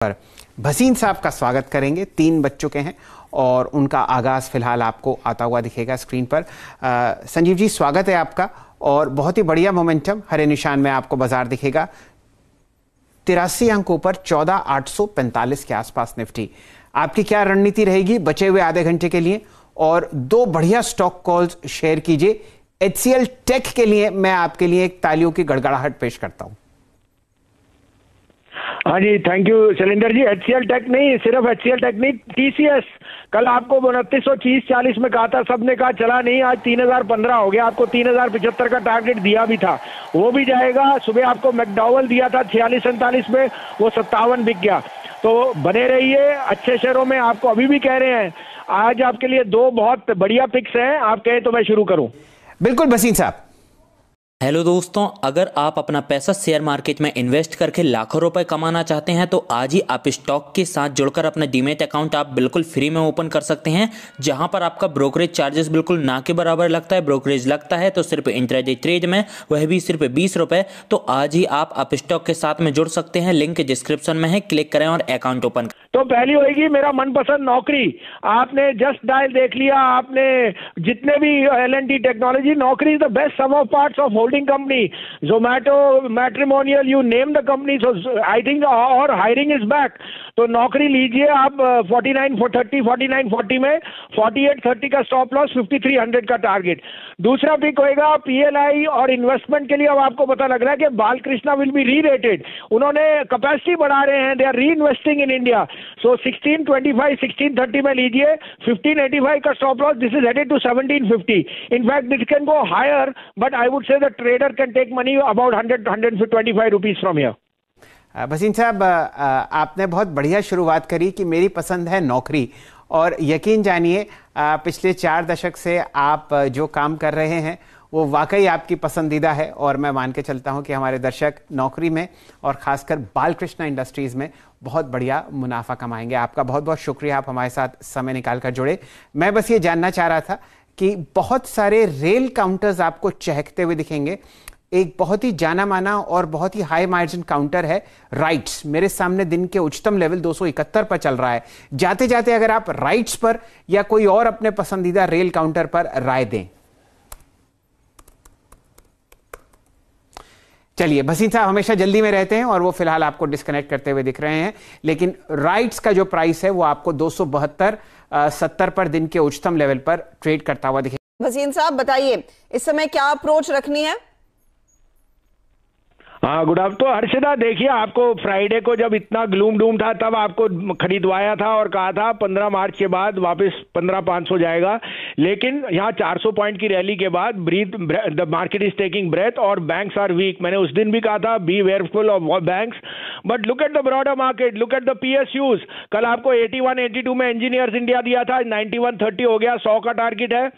पर भसीन साहब का स्वागत करेंगे। 3 बज चुके हैं और उनका आगाज फिलहाल आपको आता हुआ दिखेगा स्क्रीन पर। संजीव जी, स्वागत है आपका और बहुत ही बढ़िया मोमेंटम। हरे निशान में आपको बाजार दिखेगा 83 अंकों पर 14,845 के आसपास निफ्टी। आपकी क्या रणनीति रहेगी बचे हुए आधे घंटे के लिए? और 2 बढ़िया स्टॉक कॉल्स शेयर कीजिए। HCL टेक के लिए मैं आपके लिए एक तालियों की गड़गड़ाहट पेश करता हूं। हाँ जी, thank you Shailendra ji. HCL tech नहीं, सिर्फ HCL टेक नहीं, TCS कल आपको 2940 में कहा था, सबने कहा चला नहीं, आज 3015 हो गया। आपको 3075 का टारगेट दिया भी था, वो भी जाएगा। सुबह आपको मैकडॉवल दिया था 46-47 में, वो 57 बिक गया। तो बने रहिए अच्छे शेयरों में। आपको अभी भी कह रहे हैं, आज आपके लिए 2 बहुत बढ़िया पिक्स हैं। आप कहें तो मैं शुरू करूं? बिल्कुल भसीन साहब। हेलो दोस्तों, अगर आप अपना पैसा शेयर मार्केट में इन्वेस्ट करके लाखों रुपए कमाना चाहते हैं तो आज ही आप स्टॉक के साथ जुड़कर अपना डीमैट अकाउंट आप बिल्कुल फ्री में ओपन कर सकते हैं, जहां पर आपका ब्रोकरेज चार्जेस बिल्कुल ना के बराबर लगता है। ब्रोकरेज लगता है तो सिर्फ इंट्राडे ट्रेड में, वह भी सिर्फ 20 रुपए। तो आज ही आप स्टॉक के साथ में जुड़ सकते हैं, लिंक डिस्क्रिप्शन में है, क्लिक करें और अकाउंट ओपन करें। तो पहली होगी मेरा मनपसंद नौकरी। आपने जस्ट डायल देख लिया, आपने जितने भी L&T technology, Naukri is the best sum of parts of holding company. Zomato, matrimonial, you name the company. So I think और हायरिंग इज बैक। तो नौकरी लीजिए आप 4940 में, 4830 का स्टॉप लॉस, 5300 का टारगेट। दूसरा पिक होएगा PLI और इन्वेस्टमेंट के लिए। अब आपको पता लग रहा है कि Balkrishna will be re rated. उन्होंने कैपेसिटी बढ़ा रहे हैं, they are re investing in India. So 1625 1630 में लीजिए, 1585 का stop loss. This is headed to 1750। In fact this can go higher, but I would say the trader can take money about 100-125 rupees from here. Bhasin साहब, आपने बहुत बढ़िया शुरुआत करी कि मेरी पसंद है नौकरी, और यकीन जानिए पिछले 4 दशक से आप जो काम कर रहे हैं वो वाकई आपकी पसंदीदा है। और मैं मान के चलता हूं कि हमारे दर्शक नौकरी में और खासकर बालकृष्णा इंडस्ट्रीज में बहुत बढ़िया मुनाफा कमाएंगे। आपका बहुत बहुत शुक्रिया, आप हमारे साथ समय निकाल कर जुड़े। मैं बस ये जानना चाह रहा था कि बहुत सारे रेल काउंटर्स आपको चहकते हुए दिखेंगे। एक बहुत ही जाना माना और बहुत ही हाई मार्जिन काउंटर है राइट्स। मेरे सामने दिन के उच्चतम लेवल 271 पर चल रहा है। जाते जाते अगर आप राइट्स पर या कोई और अपने पसंदीदा रेल काउंटर पर राय दें। चलिए, भसीन साहब हमेशा जल्दी में रहते हैं और वो फिलहाल आपको डिस्कनेक्ट करते हुए दिख रहे हैं, लेकिन राइट्स का जो प्राइस है वो आपको 272.70 पर दिन के उच्चतम लेवल पर ट्रेड करता हुआ दिखेगा। भसीन साहब बताइए, इस समय क्या अप्रोच रखनी है? हाँ, गुड आफ्टरनून। तो हर्षदा, देखिए, आपको फ्राइडे को जब इतना ग्लूम डूम था तब आपको खरीदवाया था और कहा था 15 मार्च के बाद वापस 15,500 जाएगा। लेकिन यहाँ 400 पॉइंट की रैली के बाद the market is taking breath और बैंक्स आर वीक। मैंने उस दिन भी कहा था be wareful of banks, but look at the broader market, look at the PSUs। कल आपको 81-82 में इंजीनियर्स इंडिया दिया था, 91-30 हो गया, 100 का टारगेट है।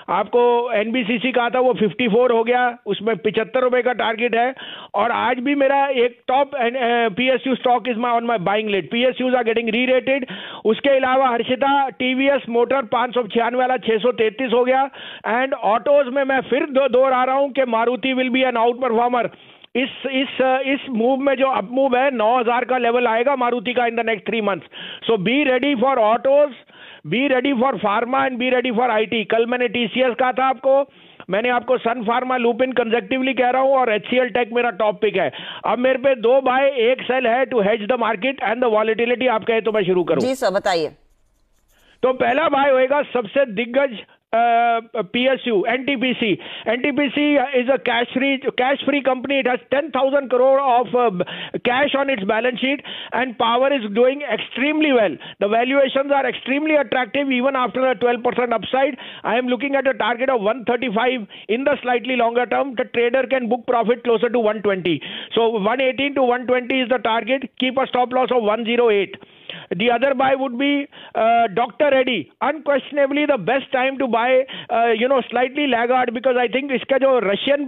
आपको NBCC कहा था, वो 54 हो गया, उसमें 75 रुपए का टारगेट है। और आज भी मेरा एक top PSU stock is on my buying list. PSUs are getting re rated. उसके अलावा हर्षिता, TVS मोटर 596 वाला 633 हो गया। एंड ऑटोज में मैं फिर दोहरा रहा हूं कि Maruti will be an outperformer. इस मूव में जो अप मूव है 9000 का लेवल आएगा मारुति का in the next 3 months. So be ready for autos, be ready for pharma and be ready for IT। कल मैंने TCS कहा था आपको, मैंने आपको सन फार्मा, लुपिन कंसेक्टिवली कह रहा हूं, और HCL टेक मेरा टॉप पिक है। अब मेरे पे 2 बाय 1 सेल है to hedge the market and the volatility. आप कहे तो मैं शुरू करूं? जी सर, बताइए। तो पहला बाय होएगा सबसे दिग्गज PSU, NTPC. NTPC is a cash free company. It has 10,000 crore of cash on its balance sheet, and power is doing extremely well. The valuations are extremely attractive even after a 12% upside. I am looking at a target of 135 in the slightly longer term. The trader can book profit closer to 120. So 118 to 120 is the target. Keep a stop loss of 108. The other buy would be Dr. Reddy. Unquestionably the best time to buy, slightly laggard, because I think iska jo Russian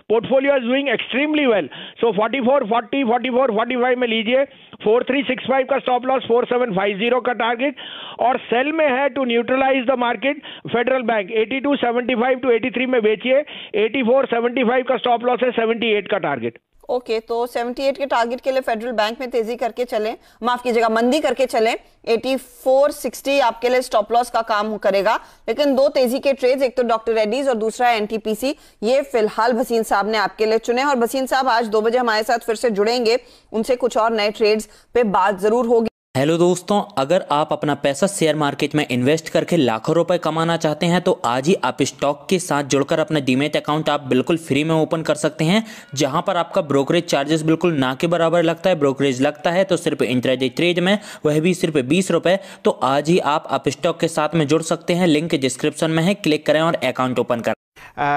portfolio is doing extremely well. So 44.40, 44.45 में लीजिए, 4365 का stop loss, 4750 का target. और sell में है to neutralise the market federal bank, 82.75 to 83 में बेचिए, 84.75 का स्टॉप लॉस है, 78 का टारगेट। ओके, तो 78 के टारगेट के लिए फेडरल बैंक में तेजी करके चलें, माफ कीजिएगा मंदी करके चलें। 8460 आपके लिए स्टॉप लॉस का काम करेगा। लेकिन दो तेजी के ट्रेड्स, एक तो डॉक्टर रेड्डीज और दूसरा एनटीपीसी, ये फिलहाल भसीन साहब ने आपके लिए चुने। और भसीन साहब आज 2 बजे हमारे साथ फिर से जुड़ेंगे, उनसे कुछ और नए ट्रेड्स पे बात जरूर होगी। हेलो दोस्तों, अगर आप अपना पैसा शेयर मार्केट में इन्वेस्ट करके लाखों रुपए कमाना चाहते हैं तो आज ही आप स्टॉक के साथ जुड़कर अपना डीमैट अकाउंट आप बिल्कुल फ्री में ओपन कर सकते हैं, जहां पर आपका ब्रोकरेज चार्जेस बिल्कुल ना के बराबर लगता है। ब्रोकरेज लगता है तो सिर्फ इंट्राडे ट्रेड में, वह भी सिर्फ 20 रुपए। तो आज ही आप स्टॉक के साथ में जुड़ सकते हैं, लिंक डिस्क्रिप्शन में है, क्लिक करें और अकाउंट ओपन करें।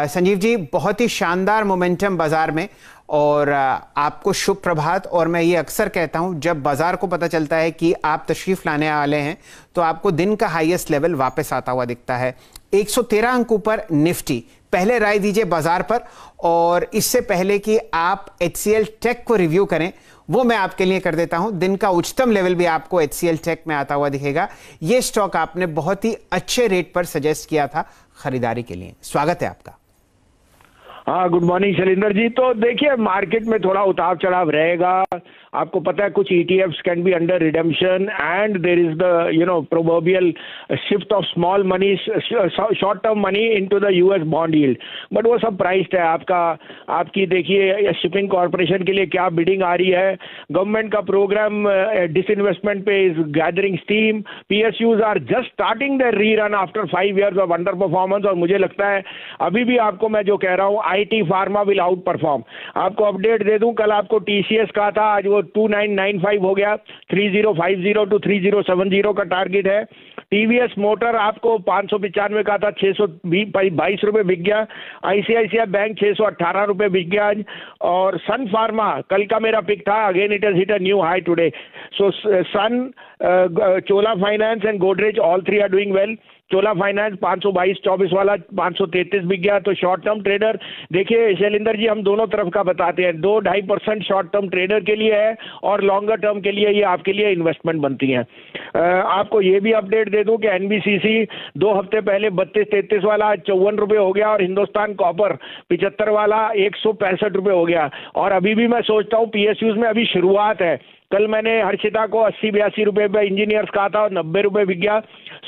संजीव जी, बहुत ही शानदार मोमेंटम बाजार में और आपको शुभ प्रभात। और मैं ये अक्सर कहता हूं, जब बाजार को पता चलता है कि आप तशरीफ लाने वाले हैं तो आपको दिन का हाईएस्ट लेवल वापस आता हुआ दिखता है। 113 अंक ऊपर निफ्टी। पहले राय दीजिए बाजार पर, और इससे पहले कि आप HCL टेक को रिव्यू करें वो मैं आपके लिए कर देता हूं। दिन का उच्चतम लेवल भी आपको HCL टेक में आता हुआ दिखेगा। यह स्टॉक आपने बहुत ही अच्छे रेट पर सजेस्ट किया था खरीदारी के लिए। स्वागत है आपका। हाँ, गुड मॉर्निंग शैलेंद्र जी। तो देखिए, मार्केट में थोड़ा उतार चढ़ाव रहेगा। आपको पता है कुछ ETFs can be under redemption and there is the probable shift of small money, short term money into the US bond yield, but वो सब प्राइस्ड है। आपकी देखिए शिपिंग कॉर्पोरेशन के लिए क्या बिडिंग आ रही है। गवर्नमेंट का प्रोग्राम डिसइन्वेस्टमेंट पे is gathering steam. PSUs are just starting the rerun after 5 years of underperformance. और मुझे लगता है अभी भी आपको मैं जो कह रहा हूँ, IT pharma will out perform. आपको अपडेट दे दूं, कल आपको TCS का था, आज वो 2995 हो गया। 3050 to 3070 का टारगेट है। TVS मोटर आपको 595 का था, 622 रुपए बिक गया। ICICI बैंक 618 रुपए बिक गया आज। और सन फार्मा कल का मेरा पिक था, again it has hit a new high today. So Sun, Chola finance and Godrej all 3 are doing well. Chola finance 522.24 वाला 533 बिक गया। तो शॉर्ट टर्म ट्रेडर देखिए शैलेंद्र जी, हम दोनों तरफ का बताते हैं। 2-2.5% शॉर्ट टर्म ट्रेडर के लिए है और लॉन्गर टर्म के लिए ये आपके लिए इन्वेस्टमेंट बनती है। आपको ये भी अपडेट दे दूं कि NBCC 2 हफ्ते पहले 32-33 वाला आज 54 रुपए हो गया और हिंदुस्तान कॉपर 75 वाला 165 रुपए हो गया। और अभी भी मैं सोचता हूँ PSUs में अभी शुरुआत है। कल मैंने हर्षिता को 80-82 रुपए पे इंजीनियर्स कहा था और 90 रुपए बिक गया।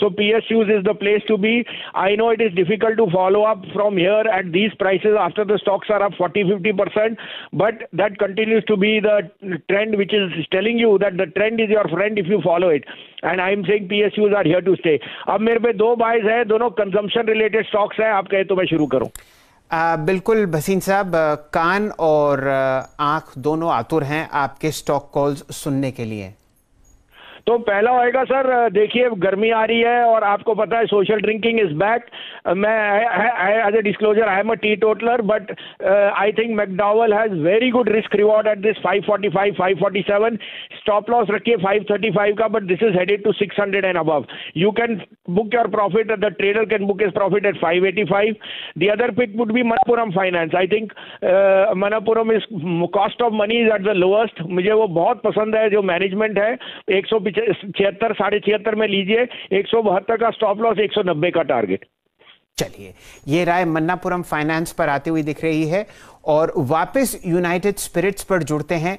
सो PSUs is the place to be. I know it is difficult to follow up from here at these prices after the stocks are up 40-50%, but that continues to be the trend which is telling you that the trend is your friend if you follow it, and I am saying PSUs are here to stay. अब मेरे पे 2 buys है, दोनों consumption related stocks है। आप कहे तो मैं शुरू करूं। बिल्कुल भसीन साहब, कान और आंख दोनों आतुर हैं आपके स्टॉक कॉल्स सुनने के लिए। तो पहला होएगा सर, देखिए गर्मी आ रही है और आपको पता है सोशल ड्रिंकिंग इज बैक। मैं as a disclosure I am a teetotaller, but I think McDowell has very good risk reward at this 545, 547। Stop loss रखिए 535 का, but this is headed to 600 and above. You can book your profit, the trader can book his profit at 585। The other pick would be Manappuram finance. I think Manappuram is cost of money is at the lowest. मुझे वो बहुत पसंद है जो management है। 176, 76.5 में लीजिए। 172 का स्टॉप लॉस, 190 का टारगेट। चलिए, ये राय मन्नापुरम फाइनेंस पर आती हुई दिख रही है। और वापस यूनाइटेड स्पिरिट्स पर जुड़ते हैं।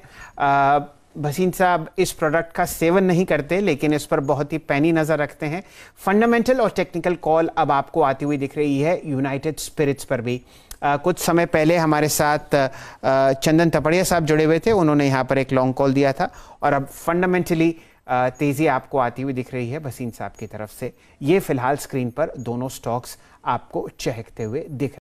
भसीन साहब इस प्रोडक्ट का सेवन नहीं करते, लेकिन इस पर बहुत ही पैनी नजर रखते हैं। फंडामेंटल और टेक्निकल कॉल अब आपको आती हुई दिख रही है यूनाइटेड स्पिरिट्स पर भी। कुछ समय पहले हमारे साथ चंदन तपड़िया साहब जुड़े हुए थे, उन्होंने यहाँ पर एक लॉन्ग कॉल दिया था। और अब फंडामेंटली तेजी आपको आती हुई दिख रही है भसीन साहब की तरफ से। ये फिलहाल स्क्रीन पर दोनों स्टॉक्स आपको चहकते हुए दिख